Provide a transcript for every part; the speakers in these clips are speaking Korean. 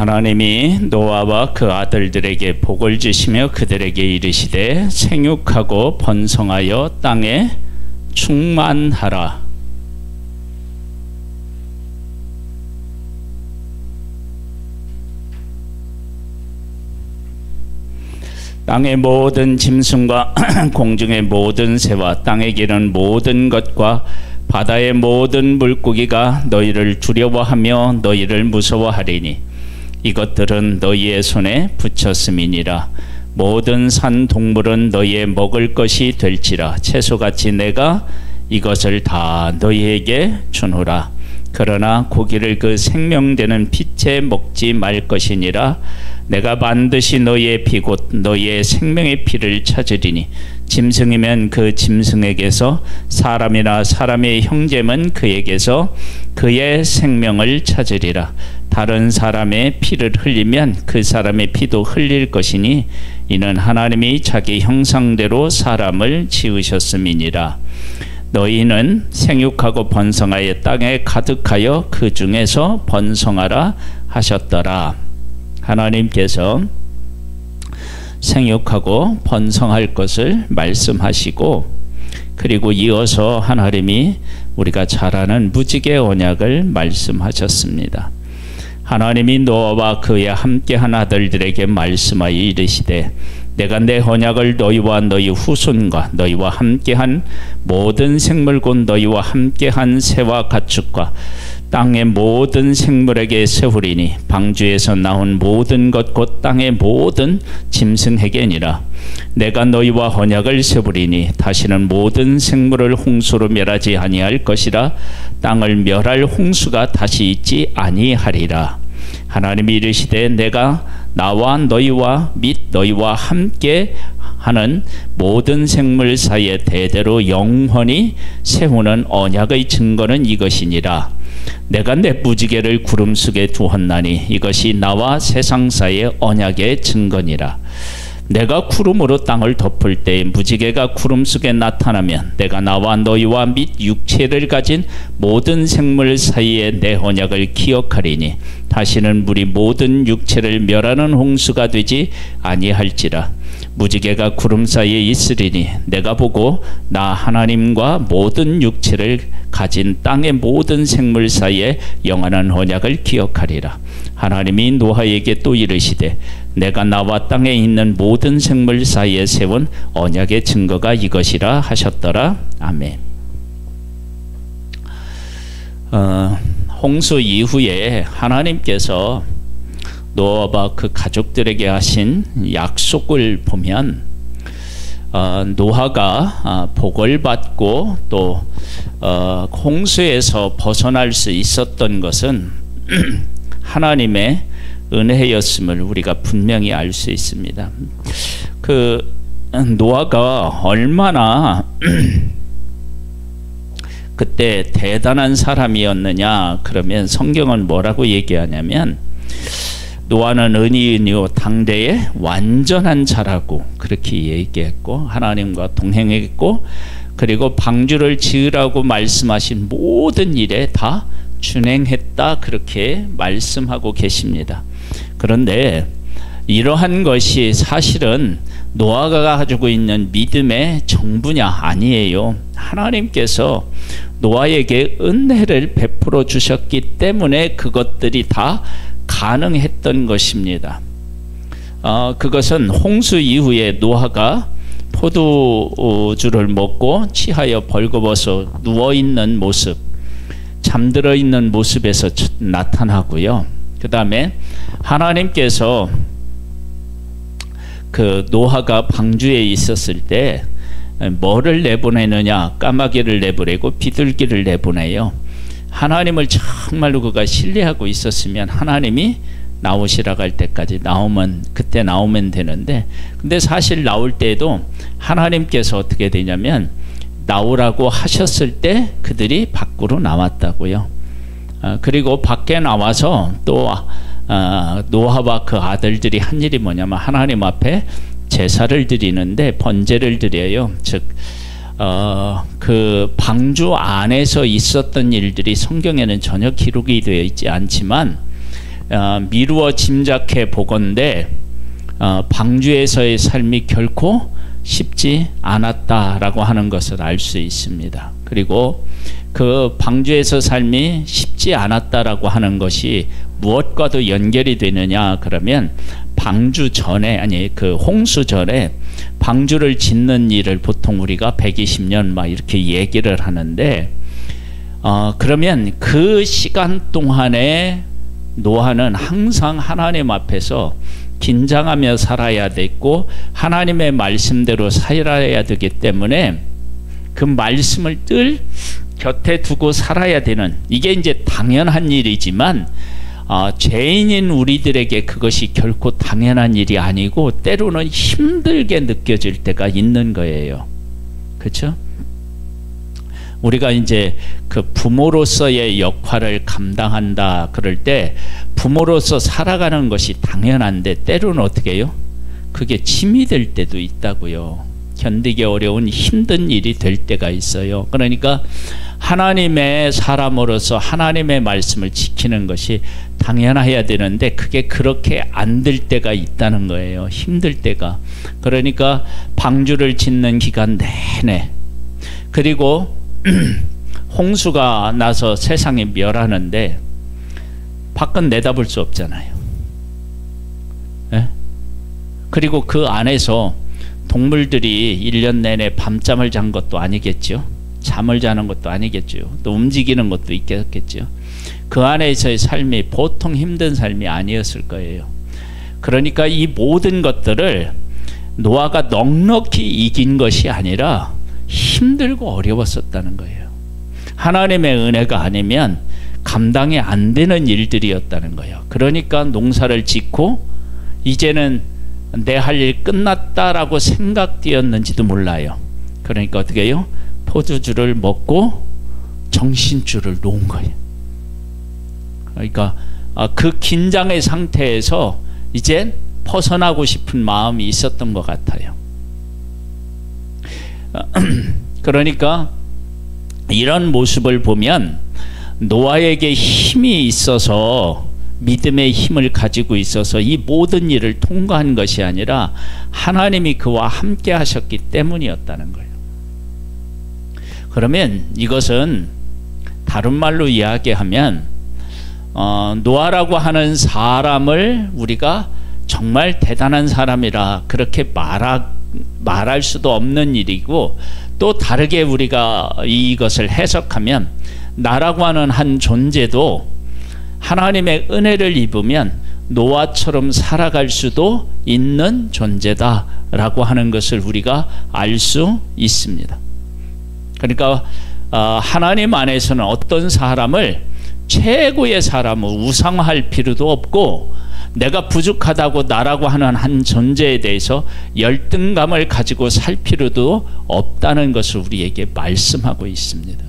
하나님이 노아와 그 아들들에게 복을 주시며 그들에게 이르시되 생육하고 번성하여 땅에 충만하라. 땅의 모든 짐승과 공중의 모든 새와 땅에 기는 모든 것과 바다의 모든 물고기가 너희를 두려워하며 너희를 무서워하리니 이것들은 너희의 손에 붙였음이니라. 모든 산 동물은 너희의 먹을 것이 될지라. 채소같이 내가 이것을 다 너희에게 주노라. 그러나 고기를 그 생명되는 빛에 먹지 말 것이니라. 내가 반드시 너희의 피 곧 너희의 생명의 피를 찾으리니 짐승이면 그 짐승에게서 사람이나 사람의 형제면 그에게서 그의 생명을 찾으리라. 다른 사람의 피를 흘리면 그 사람의 피도 흘릴 것이니 이는 하나님이 자기 형상대로 사람을 지으셨음이니라. 너희는 생육하고 번성하여 땅에 가득하여 그 중에서 번성하라 하셨더라. 하나님께서 생육하고 번성할 것을 말씀하시고, 그리고 이어서 하나님이 우리가 잘 아는 무지개 언약을 말씀하셨습니다. 하나님이 노아와 그의 함께한 아들들에게 말씀하여 이르시되 내가 내 언약을 너희와 너희 후손과 너희와 함께한 모든 생물 곧 너희와 함께한 새와 가축과 땅의 모든 생물에게 세우리니 방주에서 나온 모든 것 곧 땅의 모든 짐승에게니라. 내가 너희와 언약을 세우리니 다시는 모든 생물을 홍수로 멸하지 아니할 것이라. 땅을 멸할 홍수가 다시 있지 아니하리라. 하나님이 이르시되 내가 나와 너희와 및 너희와 함께 하는 모든 생물 사이에 대대로 영원히 세우는 언약의 증거는 이것이니라. 내가 내 무지개를 구름 속에 두었나니 이것이 나와 세상 사이의 언약의 증거니라. 내가 구름으로 땅을 덮을 때에 무지개가 구름 속에 나타나면 내가 나와 너희와 및 육체를 가진 모든 생물 사이에 내 언약을 기억하리니 다시는 물이 모든 육체를 멸하는 홍수가 되지 아니할지라. 무지개가 구름 사이에 있으리니 내가 보고 나 하나님과 모든 육체를 가진 땅의 모든 생물 사이에 영원한 언약을 기억하리라. 하나님이 노아에게 또 이르시되 내가 나와 땅에 있는 모든 생물 사이에 세운 언약의 증거가 이것이라 하셨더라. 아멘. 홍수 이후에 하나님께서 노아와 그 가족들에게 하신 약속을 보면 노아가 복을 받고 또 홍수에서 벗어날 수 있었던 것은 하나님의 은혜였음을 우리가 분명히 알 수 있습니다. 그 노아가 얼마나 그때 대단한 사람이었느냐 그러면 성경은 뭐라고 얘기하냐면 노아는 은이요 당대의 완전한 자라고 그렇게 얘기했고 하나님과 동행했고 그리고 방주를 지으라고 말씀하신 모든 일에 다 준행했다 그렇게 말씀하고 계십니다. 그런데 이러한 것이 사실은 노아가 가지고 있는 믿음의 정부냐 아니에요. 하나님께서 노아에게 은혜를 베풀어 주셨기 때문에 그것들이 다 가능했던 것입니다. 그것은 홍수 이후에 노아가 포도주를 먹고 취하여 벌거벗어 누워있는 모습, 잠들어 있는 모습에서 나타나고요. 그 다음에 하나님께서 그 노아가 방주에 있었을 때 뭐를 내보내느냐, 까마귀를 내보내고 비둘기를 내보내요. 하나님을 정말로 그가 신뢰하고 있었으면 하나님이 나오시라고 할 때까지 그때 나오면 되는데, 근데 사실 나올 때도 하나님께서 어떻게 되냐면 나오라고 하셨을 때 그들이 밖으로 나왔다고요. 그리고 밖에 나와서 또 노아와 그 아들들이 한 일이 뭐냐면 하나님 앞에 제사를 드리는데 번제를 드려요. 즉 그 방주 안에서 있었던 일들이 성경에는 전혀 기록이 되어 있지 않지만 미루어 짐작해 보건대 방주에서의 삶이 결코 쉽지 않았다라고 하는 것을 알 수 있습니다. 그리고 그 방주에서 삶이 쉽지 않았다라고 하는 것이 무엇과도 연결이 되느냐 그러면 방주 전에 그 홍수 전에 방주를 짓는 일을 보통 우리가 120년 막 이렇게 얘기를 하는데 그러면 그 시간 동안에 노아는 항상 하나님 앞에서 긴장하며 살아야 됐고 하나님의 말씀대로 살아야 되기 때문에 그 말씀을 늘 곁에 두고 살아야 되는, 이게 이제 당연한 일이지만 죄인인 우리들에게 그것이 결코 당연한 일이 아니고 때로는 힘들게 느껴질 때가 있는 거예요. 그렇죠? 우리가 이제 그 부모로서의 역할을 감당한다 그럴 때 부모로서 살아가는 것이 당연한데 때로는 어떻게 해요? 그게 짐이 될 때도 있다고요. 견디기 어려운 힘든 일이 될 때가 있어요. 그러니까 하나님의 사람으로서 하나님의 말씀을 지키는 것이 당연해야 되는데 그게 그렇게 안 될 때가 있다는 거예요. 힘들 때가. 그러니까 방주를 짓는 기간 내내, 그리고 홍수가 나서 세상이 멸하는데 밖은 내다볼 수 없잖아요. 네? 그리고 그 안에서 동물들이 1년 내내 밤잠을 잔 것도 아니겠죠. 잠을 자는 것도 아니겠죠. 또 움직이는 것도 있겠죠. 그 안에서의 삶이 보통 힘든 삶이 아니었을 거예요. 그러니까 이 모든 것들을 노아가 넉넉히 이긴 것이 아니라 힘들고 어려웠었다는 거예요. 하나님의 은혜가 아니면 감당이 안 되는 일들이었다는 거예요. 그러니까 농사를 짓고 이제는 내 할 일 끝났다라고 생각되었는지도 몰라요. 그러니까 어떻게 해요? 포도주를 먹고 정신줄을 놓은 거예요. 그러니까 그 긴장의 상태에서 이젠 벗어나고 싶은 마음이 있었던 것 같아요. 그러니까 이런 모습을 보면 노아에게 힘이 있어서, 믿음의 힘을 가지고 있어서 이 모든 일을 통과한 것이 아니라 하나님이 그와 함께 하셨기 때문이었다는 거예요. 그러면 이것은 다른 말로 이야기하면 노아라고 하는 사람을 우리가 정말 대단한 사람이라 그렇게 말할 수도 없는 일이고, 또 다르게 우리가 이것을 해석하면 나라고 하는 한 존재도 하나님의 은혜를 입으면 노아처럼 살아갈 수도 있는 존재다라고 하는 것을 우리가 알 수 있습니다. 그러니까 하나님 안에서는 어떤 사람을 최고의 사람으로 우상화할 필요도 없고, 내가 부족하다고 나라고 하는 한 존재에 대해서 열등감을 가지고 살 필요도 없다는 것을 우리에게 말씀하고 있습니다.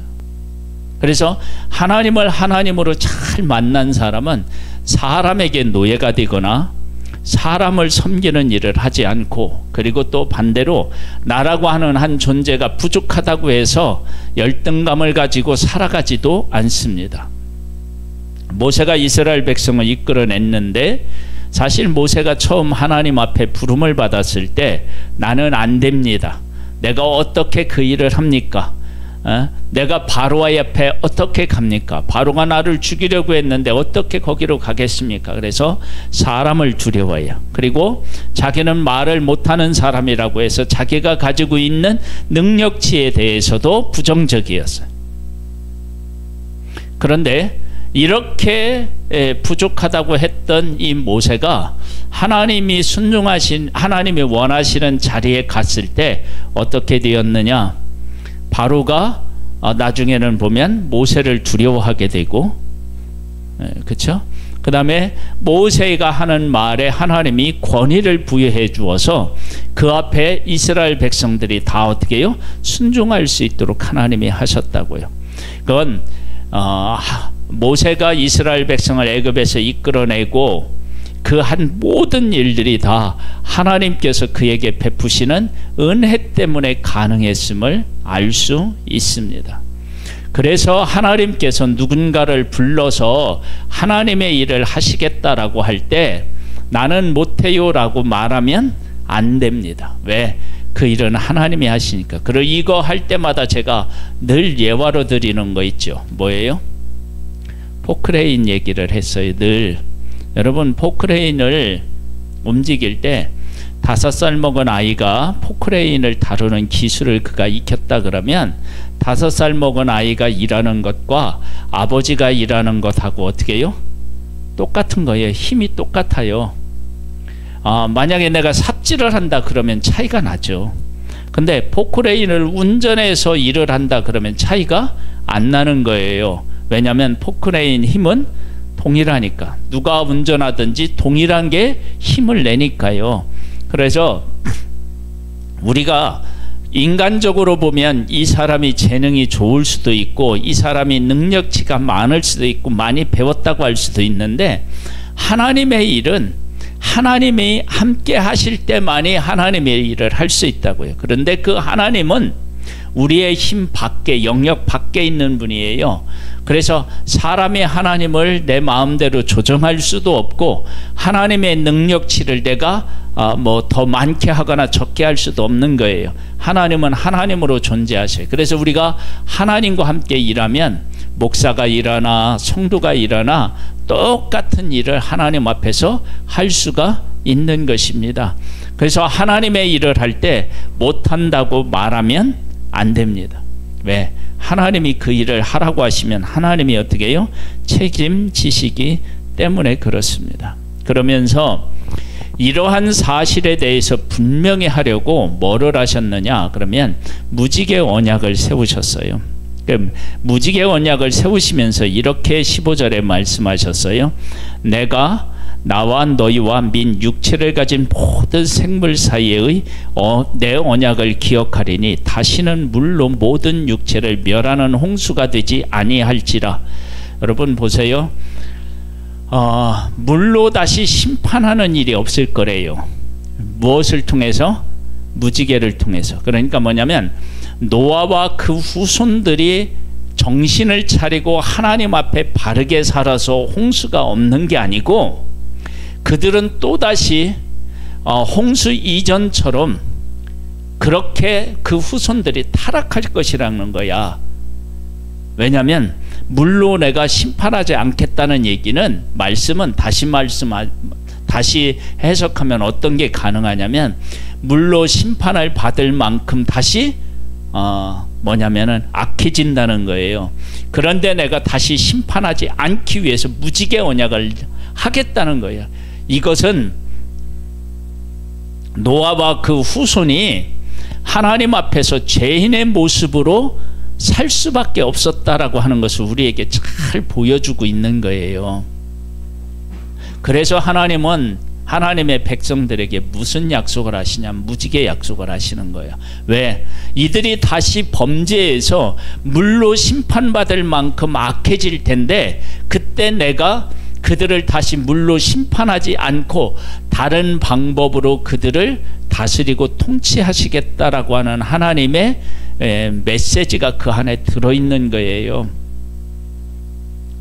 그래서 하나님을 하나님으로 잘 만난 사람은 사람에게 노예가 되거나 사람을 섬기는 일을 하지 않고, 그리고 또 반대로 나라고 하는 한 존재가 부족하다고 해서 열등감을 가지고 살아가지도 않습니다. 모세가 이스라엘 백성을 이끌어냈는데, 사실 모세가 처음 하나님 앞에 부름을 받았을 때 나는 안 됩니다. 내가 어떻게 그 일을 합니까? 내가 바로와 옆에 어떻게 갑니까? 바로가 나를 죽이려고 했는데 어떻게 거기로 가겠습니까? 그래서 사람을 두려워해요. 그리고 자기는 말을 못하는 사람이라고 해서 자기가 가지고 있는 능력치에 대해서도 부정적이었어요. 그런데 이렇게 부족하다고 했던 이 모세가 하나님이 순종하신, 하나님이 원하시는 자리에 갔을 때 어떻게 되었느냐? 바로가 나중에는 보면 모세를 두려워하게 되고, 그렇죠? 그 다음에 모세가 하는 말에 하나님이 권위를 부여해 주어서 그 앞에 이스라엘 백성들이 다 어떻게 해요? 순종할 수 있도록 하나님이 하셨다고요. 그건 모세가 이스라엘 백성을 애굽에서 이끌어내고 그 한 모든 일들이 다 하나님께서 그에게 베푸시는 은혜 때문에 가능했음을 알 수 있습니다. 그래서 하나님께서 누군가를 불러서 하나님의 일을 하시겠다라고 할 때 나는 못해요라고 말하면 안 됩니다. 왜? 그 일은 하나님이 하시니까. 그리고 이거 할 때마다 제가 늘 예화로 드리는 거 있죠. 뭐예요? 포크레인 얘기를 했어요. 늘. 여러분, 포크레인을 움직일 때 5살 먹은 아이가 포크레인을 다루는 기술을 그가 익혔다 그러면 5살 먹은 아이가 일하는 것과 아버지가 일하는 것하고 어떻게 해요? 똑같은 거예요. 힘이 똑같아요. 만약에 내가 삽질을 한다 그러면 차이가 나죠. 근데 포크레인을 운전해서 일을 한다 그러면 차이가 안 나는 거예요. 왜냐하면 포크레인 힘은 동일하니까. 누가 운전하든지 동일한 게 힘을 내니까요. 그래서 우리가 인간적으로 보면 이 사람이 재능이 좋을 수도 있고 이 사람이 능력치가 많을 수도 있고 많이 배웠다고 할 수도 있는데, 하나님의 일은 하나님이 함께 하실 때만이 하나님의 일을 할 수 있다고요. 그런데 그 하나님은 우리의 힘 밖에, 영역 밖에 있는 분이에요. 그래서 사람이 하나님을 내 마음대로 조정할 수도 없고 하나님의 능력치를 내가 뭐 더 많게 하거나 적게 할 수도 없는 거예요. 하나님은 하나님으로 존재하셔요. 그래서 우리가 하나님과 함께 일하면 목사가 일하나 성도가 일하나 똑같은 일을 하나님 앞에서 할 수가 있는 것입니다. 그래서 하나님의 일을 할 때 못한다고 말하면 안 됩니다. 왜? 하나님이 그 일을 하라고 하시면 하나님이 어떻게 해요? 책임지시기 때문에 그렇습니다. 그러면서 이러한 사실에 대해서 분명히 하려고 뭐를 하셨느냐? 그러면 무지개 언약을 세우셨어요. 무지개 언약을 세우시면서 이렇게 15절에 말씀하셨어요. 내가 나와 너희와 민 육체를 가진 모든 생물 사이의 내 언약을 기억하리니 다시는 물로 모든 육체를 멸하는 홍수가 되지 아니할지라. 여러분 보세요. 물로 다시 심판하는 일이 없을 거래요. 무엇을 통해서? 무지개를 통해서. 그러니까 뭐냐면 노아와 그 후손들이 정신을 차리고 하나님 앞에 바르게 살아서 홍수가 없는 게 아니고, 그들은 또다시 홍수 이전처럼 그렇게 그 후손들이 타락할 것이라는 거야. 왜냐하면 물로 내가 심판하지 않겠다는 얘기는, 말씀은 다시 해석하면 어떤 게 가능하냐면, 물로 심판을 받을 만큼 다시 뭐냐면은 악해진다는 거예요. 그런데 내가 다시 심판하지 않기 위해서 무지개 언약을 하겠다는 거예요. 이것은 노아와 그 후손이 하나님 앞에서 죄인의 모습으로 살 수밖에 없었다라고 하는 것을 우리에게 잘 보여주고 있는 거예요. 그래서 하나님은 하나님의 백성들에게 무슨 약속을 하시냐? 무지개 약속을 하시는 거예요. 왜? 이들이 다시 범죄해서 물로 심판받을 만큼 악해질 텐데, 그때 내가 그들을 다시 물로 심판하지 않고 다른 방법으로 그들을 다스리고 통치하시겠다라고 하는 하나님의 메시지가 그 안에 들어있는 거예요.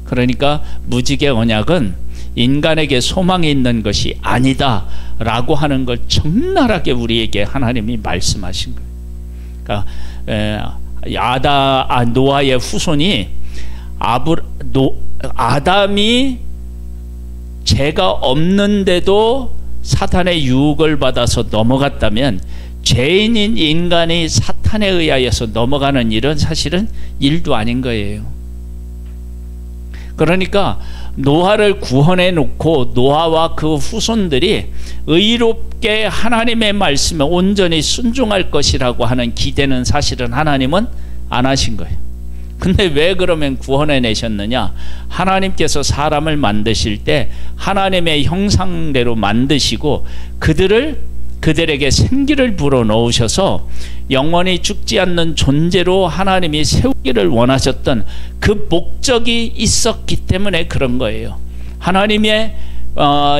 그러니까 무지개 언약은 인간에게 소망이 있는 것이 아니다 라고 하는 걸 적나라하게 우리에게 하나님이 말씀하신 거예요. 그러니까 노아의 후손이 아담이 죄가 없는데도 사탄의 유혹을 받아서 넘어갔다면, 죄인인 인간이 사탄에 의하여서 넘어가는 일은 사실은 일도 아닌 거예요. 그러니까 노아를 구원해 놓고 노아와 그 후손들이 의롭게 하나님의 말씀에 온전히 순종할 것이라고 하는 기대는 사실은 하나님은 안 하신 거예요. 근데 왜 그러면 구원해 내셨느냐? 하나님께서 사람을 만드실 때 하나님의 형상대로 만드시고 그들에게 생기를 불어넣으셔서 영원히 죽지 않는 존재로 하나님이 세우기를 원하셨던 그 목적이 있었기 때문에 그런 거예요. 하나님의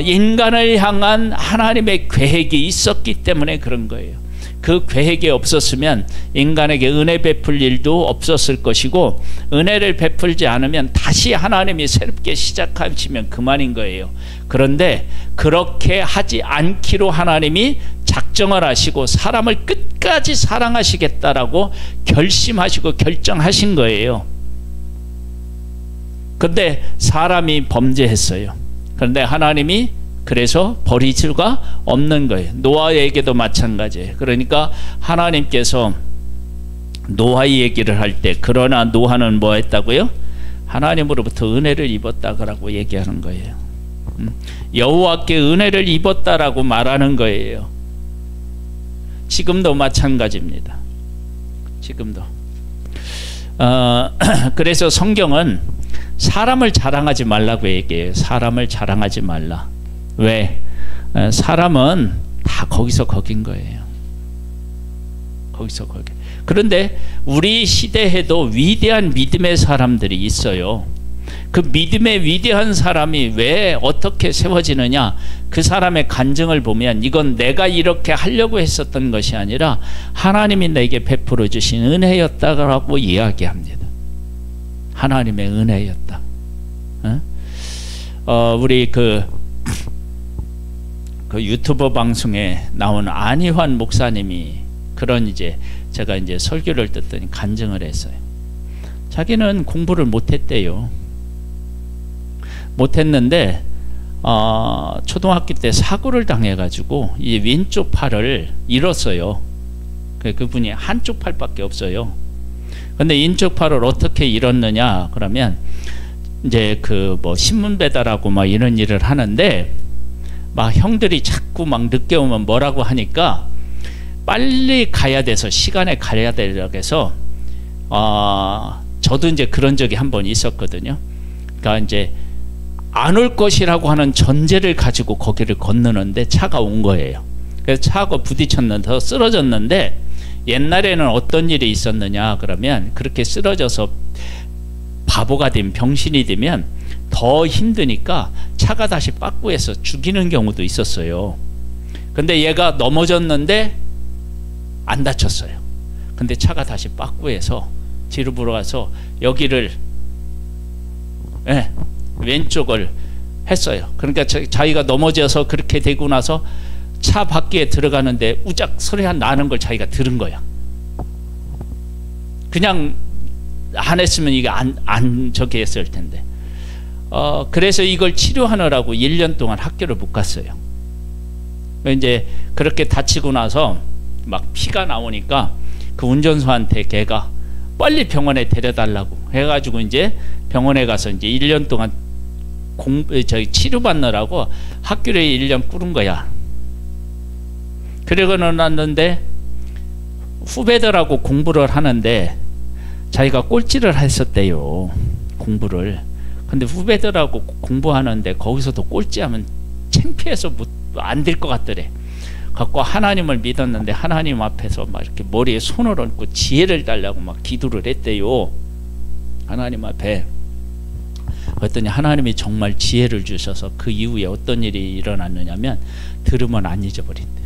인간을 향한 하나님의 계획이 있었기 때문에 그런 거예요. 그 계획이 없었으면 인간에게 은혜 베풀 일도 없었을 것이고, 은혜를 베풀지 않으면 다시 하나님이 새롭게 시작하시면 그만인 거예요. 그런데 그렇게 하지 않기로 하나님이 작정을 하시고 사람을 끝까지 사랑하시겠다라고 결심하시고 결정하신 거예요. 근데 사람이 범죄했어요. 그런데 하나님이 그래서 버릴 수가 없는 거예요. 노아에게도 마찬가지예요. 그러니까 하나님께서 노아 얘기를 할 때, 그러나 노아는 뭐 했다고요? 하나님으로부터 은혜를 입었다고 얘기하는 거예요. 여호와께 은혜를 입었다라고 말하는 거예요. 지금도 마찬가지입니다. 지금도. 그래서 성경은 사람을 자랑하지 말라고 얘기해요. 사람을 자랑하지 말라. 왜? 사람은 다 거기서 거긴 거예요. 거기서 거기. 그런데 우리 시대에도 위대한 믿음의 사람들이 있어요. 그 믿음의 위대한 사람이 왜 어떻게 세워지느냐? 그 사람의 간증을 보면 이건 내가 이렇게 하려고 했었던 것이 아니라 하나님이 내게 베풀어 주신 은혜였다고 이야기합니다. 하나님의 은혜였다. 우리 그 유튜버 방송에 나온 안희환 목사님이 그런 제가 설교를 듣더니 간증을 했어요. 자기는 공부를 못했대요. 못했는데 초등학교 때 사고를 당해가지고 이 왼쪽 팔을 잃었어요. 그분이 한쪽 팔밖에 없어요. 근데 왼쪽 팔을 어떻게 잃었느냐? 그러면 그 뭐 신문 배달하고 막 이런 일을 하는데 막 형들이 자꾸 막 늦게 오면 뭐라고 하니까 빨리 가야 돼서 시간에 가야 되려고 해서 저도 그런 적이 한 번 있었거든요. 그러니까 안 올 것이라고 하는 전제를 가지고 거기를 건너는데 차가 온 거예요. 그래서 차하고 부딪혔는데 쓰러졌는데, 옛날에는 어떤 일이 있었느냐 그러면 그렇게 쓰러져서 바보가 되면, 병신이 되면 더 힘드니까 차가 다시 빠꾸해서 죽이는 경우도 있었어요. 근데 얘가 넘어졌는데 안 다쳤어요. 근데 차가 다시 빠꾸해서 뒤로 불어가서 여기를 왼쪽을 했어요. 그러니까 자기가 넘어져서 그렇게 되고 나서 차 밖에 들어가는데 우작 소리가 나는 걸 자기가 들은 거야. 그냥 안 했으면 이게 안 저기 했을 텐데. 그래서 이걸 치료하느라고 1년 동안 학교를 못 갔어요. 그렇게 다치고 나서 막 피가 나오니까 그 운전수한테 걔가 빨리 병원에 데려달라고 해가지고 병원에 가서 1년 동안 치료받느라고 학교를 1년 꾸른 거야. 그러고 났는데 후배들하고 공부를 하는데 자기가 꼴찌를 했었대요. 공부를. 근데 후배들하고 공부하는데 거기서도 꼴찌하면 창피해서 안 될 것 같더래. 갖고 하나님을 믿었는데 하나님 앞에서 막 이렇게 머리에 손을 얹고 지혜를 달라고 막 기도를 했대요. 하나님 앞에. 그랬더니 하나님이 정말 지혜를 주셔서 그 이후에 어떤 일이 일어났느냐면 들으면 안 잊어버린대.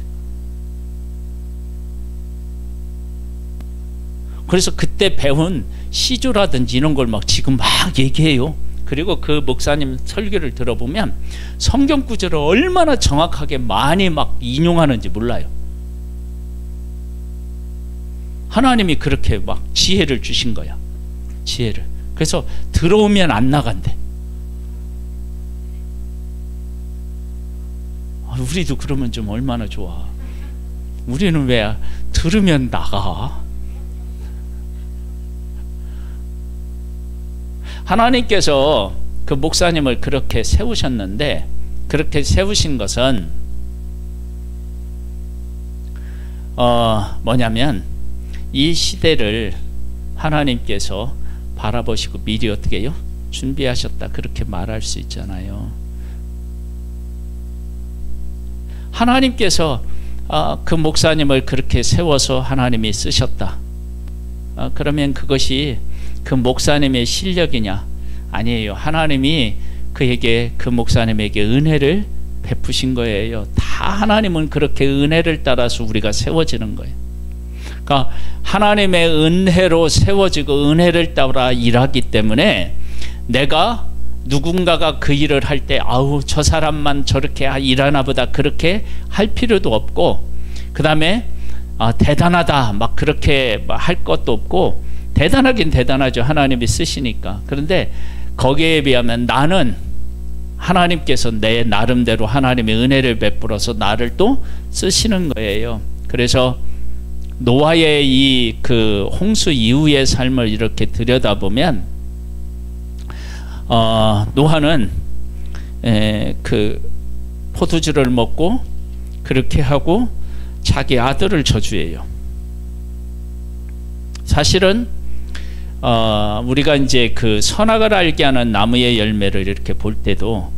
그래서 그때 배운 시조라든지 이런 걸 막 지금 막 얘기해요. 그리고 그 목사님 설교를 들어보면 성경 구절을 얼마나 정확하게 많이 막 인용하는지 몰라요. 하나님이 그렇게 막 지혜를 주신 거야. 지혜를. 그래서 들어오면 안 나간대. 우리도 그러면 좀 얼마나 좋아. 우리는 왜 들으면 나가? 하나님께서 그 목사님을 그렇게 세우셨는데, 그렇게 세우신 것은 뭐냐면 이 시대를 하나님께서 바라보시고 미리 어떻게 해요? 준비하셨다, 그렇게 말할 수 있잖아요. 하나님께서 그 목사님을 그렇게 세워서 하나님이 쓰셨다. 그러면 그것이 그 목사님의 실력이냐? 아니에요. 하나님이 그 목사님에게 은혜를 베푸신 거예요. 다 하나님은 그렇게 은혜를 따라서 우리가 세워지는 거예요. 그러니까 하나님의 은혜로 세워지고 은혜를 따라 일하기 때문에 내가 누군가가 그 일을 할 때 아우 저 사람만 저렇게 일하나 보다 그렇게 할 필요도 없고, 그 다음에 대단하다 막 그렇게 할 것도 없고, 대단하긴 대단하죠. 하나님이 쓰시니까. 그런데 거기에 비하면 나는 하나님께서 내 나름대로 하나님의 은혜를 베풀어서 나를 또 쓰시는 거예요. 그래서 노아의 이 그 홍수 이후의 삶을 이렇게 들여다보면 노아는 그 포도주를 먹고 그렇게 하고 자기 아들을 저주해요. 사실은 우리가 이제 그 선악을 알게 하는 나무의 열매를 이렇게 볼 때도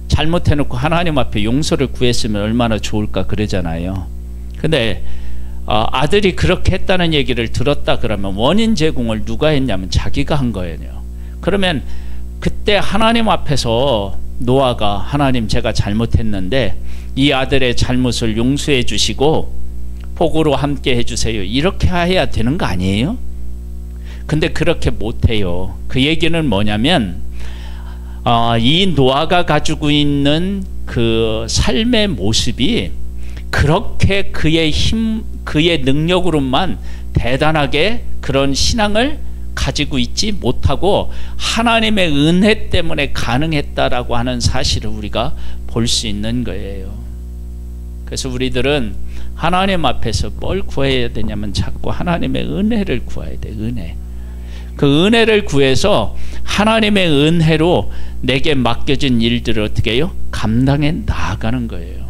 잘못해놓고 하나님 앞에 용서를 구했으면 얼마나 좋을까 그러잖아요. 근데 아들이 그렇게 했다는 얘기를 들었다 그러면 원인 제공을 누가 했냐면 자기가 한 거예요. 그러면 그때 하나님 앞에서 노아가 하나님 제가 잘못했는데 이 아들의 잘못을 용서해 주시고 복으로 함께 해주세요 이렇게 해야 되는 거 아니에요? 근데 그렇게 못해요. 그 얘기는 뭐냐면 이 노아가 가지고 있는 그 삶의 모습이 그렇게 그의 힘, 그의 능력으로만 대단하게 그런 신앙을 가지고 있지 못하고 하나님의 은혜 때문에 가능했다라고 하는 사실을 우리가 볼 수 있는 거예요. 그래서 우리들은 하나님 앞에서 뭘 구해야 되냐면 자꾸 하나님의 은혜를 구해야 돼. 은혜. 그 은혜를 구해서 하나님의 은혜로 내게 맡겨진 일들을 어떻게 해요? 감당해 나아가는 거예요.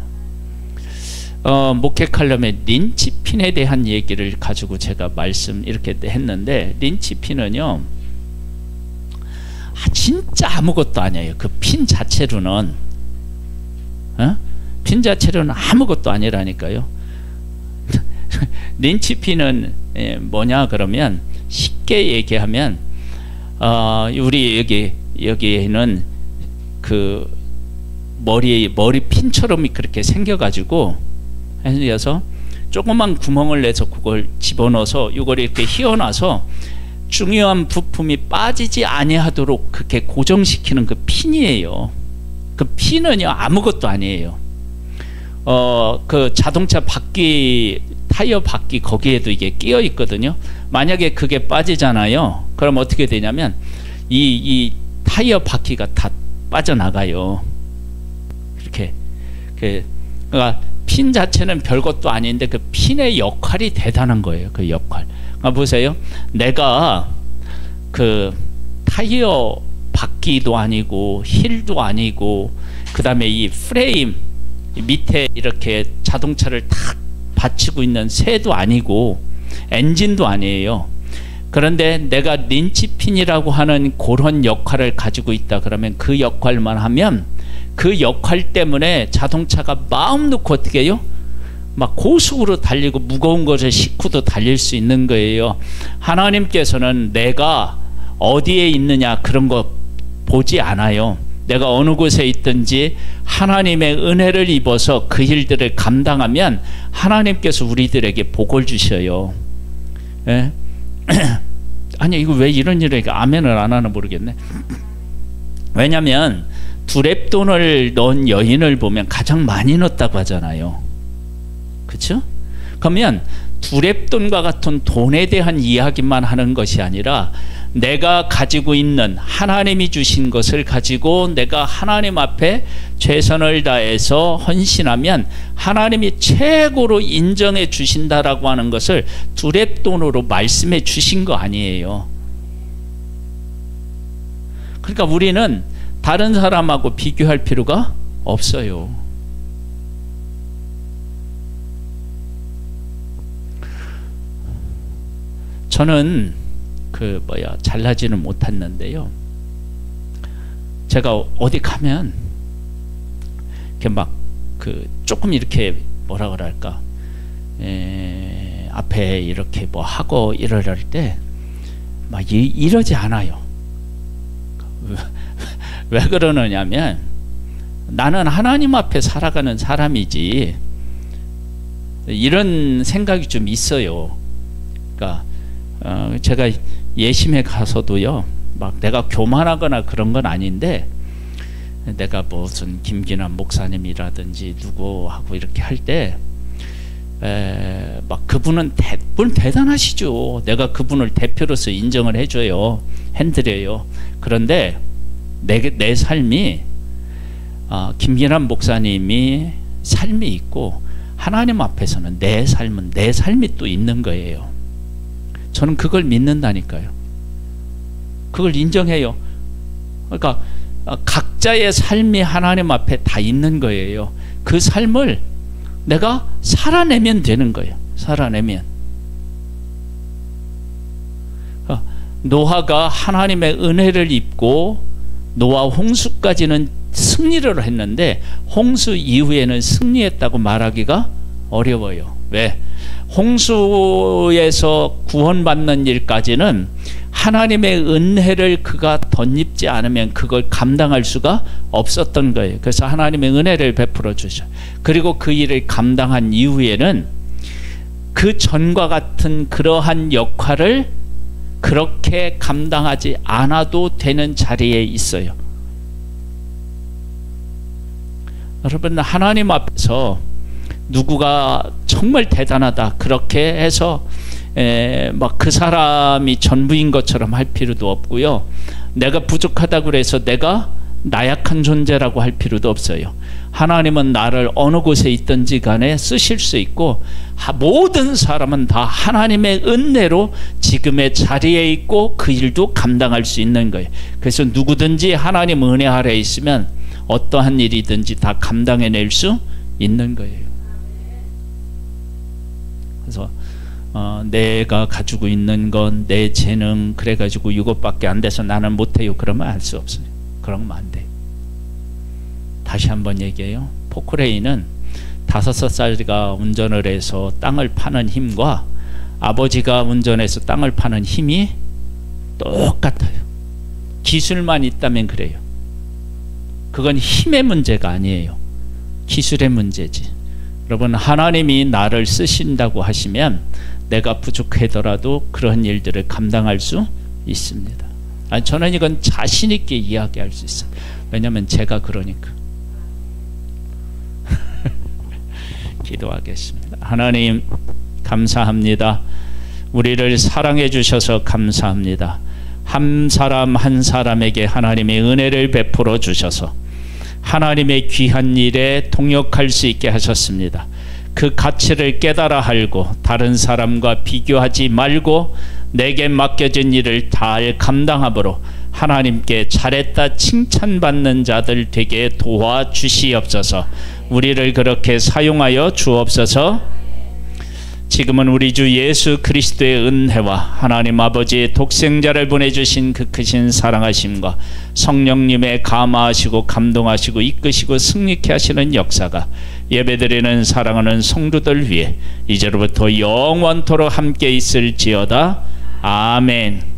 목회칼럼의 린치핀에 대한 얘기를 가지고 제가 말씀 이렇게 했는데, 린치핀은요 진짜 아무것도 아니에요. 그 핀 자체로는 핀 자체로는 아무것도 아니라니까요. 린치핀은 뭐냐 그러면 쉽게 얘기하면 우리 여기에는 그 머리 핀처럼 그렇게 생겨가지고 해서 조그만 구멍을 내서 그걸 집어넣어서 이걸 이렇게 휘어놔서 중요한 부품이 빠지지 아니하도록 그렇게 고정시키는 그 핀이에요. 그 핀은요 아무것도 아니에요. 그 자동차 바퀴, 타이어 바퀴 거기에도 이게 끼어 있거든요. 만약에 그게 빠지잖아요. 그럼 어떻게 되냐면 이 타이어 바퀴가 다 빠져나가요. 이렇게 그러니까 핀 자체는 별것도 아닌데 그 핀의 역할이 대단한 거예요. 그 역할. 그러니까 보세요. 내가 그 타이어 바퀴도 아니고 힐도 아니고 그 다음에 이 프레임 밑에 이렇게 자동차를 탁 받치고 있는 새도 아니고 엔진도 아니에요. 그런데 내가 린치핀이라고 하는 그런 역할을 가지고 있다 그러면 그 역할만 하면 그 역할 때문에 자동차가 마음 놓고 어떻게 해요? 막 고속으로 달리고 무거운 것을 싣고도 달릴 수 있는 거예요. 하나님께서는 내가 어디에 있느냐 그런 거 보지 않아요. 내가 어느 곳에 있든지 하나님의 은혜를 입어서 그 일들을 감당하면 하나님께서 우리들에게 복을 주셔요. 예? 아니 이거 왜 이런 일을 아멘을 안 하나 모르겠네. 왜냐하면 두렙돈을 넣은 여인을 보면 가장 많이 넣었다고 하잖아요. 그렇죠? 그러면 두렙돈과 같은 돈에 대한 이야기만 하는 것이 아니라 내가 가지고 있는 하나님이 주신 것을 가지고 내가 하나님 앞에 최선을 다해서 헌신하면 하나님이 최고로 인정해 주신다라고 하는 것을 두렙돈으로 말씀해 주신 거 아니에요. 그러니까 우리는 다른 사람하고 비교할 필요가 없어요. 저는 잘나지는 못했는데요. 제가 어디 가면 이렇게 조금 이렇게 뭐라 그럴까 앞에 이렇게 뭐 하고 이럴 때 이러지 않아요. 왜 그러느냐면 나는 하나님 앞에 살아가는 사람이지 이런 생각이 좀 있어요. 그러니까 제가 예심에 가서도요, 막 내가 교만하거나 그런 건 아닌데, 내가 무슨 김기남 목사님이라든지 누구하고 이렇게 할 때 막 그분은 대단하시죠. 내가 그분을 대표로서 인정을 해줘요, 해드려요. 그런데 내 삶이 김기남 목사님이 삶이 있고 하나님 앞에서는 내 삶은 내 삶이 또 있는 거예요. 저는 그걸 믿는다니까요. 그걸 인정해요. 그러니까 각자의 삶이 하나님 앞에 다 있는 거예요. 그 삶을 내가 살아내면 되는 거예요. 살아내면. 노아가 하나님의 은혜를 입고 노아 홍수까지는 승리를 했는데 홍수 이후에는 승리했다고 말하기가 어려워요. 왜? 홍수에서 구원받는 일까지는 하나님의 은혜를 그가 덧입지 않으면 그걸 감당할 수가 없었던 거예요. 그래서 하나님의 은혜를 베풀어 주셔. 그리고 그 일을 감당한 이후에는 그 전과 같은 그러한 역할을 그렇게 감당하지 않아도 되는 자리에 있어요. 여러분, 하나님 앞에서 누구가 정말 대단하다 그렇게 해서 막 그 사람이 전부인 것처럼 할 필요도 없고요. 내가 부족하다고 그래서 내가 나약한 존재라고 할 필요도 없어요. 하나님은 나를 어느 곳에 있든지 간에 쓰실 수 있고, 모든 사람은 다 하나님의 은혜로 지금의 자리에 있고 그 일도 감당할 수 있는 거예요. 그래서 누구든지 하나님 은혜 아래 있으면 어떠한 일이든지 다 감당해낼 수 있는 거예요. 그래서 내가 가지고 있는 건 내 재능 그래가지고 이것밖에 안 돼서 나는 못해요, 그러면 할 수 없어요. 그러면 안 돼요. 다시 한번 얘기해요. 포크레인은 5살짜리가 운전을 해서 땅을 파는 힘과 아버지가 운전해서 땅을 파는 힘이 똑같아요. 기술만 있다면 그래요. 그건 힘의 문제가 아니에요. 기술의 문제지. 여러분, 하나님이 나를 쓰신다고 하시면 내가 부족하더라도 그런 일들을 감당할 수 있습니다. 저는 이건 자신 있게 이야기할 수 있어요. 왜냐하면 제가 그러니까. 기도하겠습니다. 하나님, 감사합니다. 우리를 사랑해 주셔서 감사합니다. 한 사람 한 사람에게 하나님의 은혜를 베풀어 주셔서 하나님의 귀한 일에 동역할 수 있게 하셨습니다. 그 가치를 깨달아 알고 다른 사람과 비교하지 말고 내게 맡겨진 일을 잘 감당함으로 하나님께 잘했다 칭찬받는 자들 되게 도와주시옵소서. 우리를 그렇게 사용하여 주옵소서. 지금은 우리 주 예수 그리스도의 은혜와 하나님 아버지의 독생자를 보내주신 그 크신 사랑하심과 성령님의 감화하시고 감동하시고 이끄시고 승리케 하시는 역사가 예배드리는 사랑하는 성도들 위해 이제로부터 영원토록 함께 있을지어다. 아멘.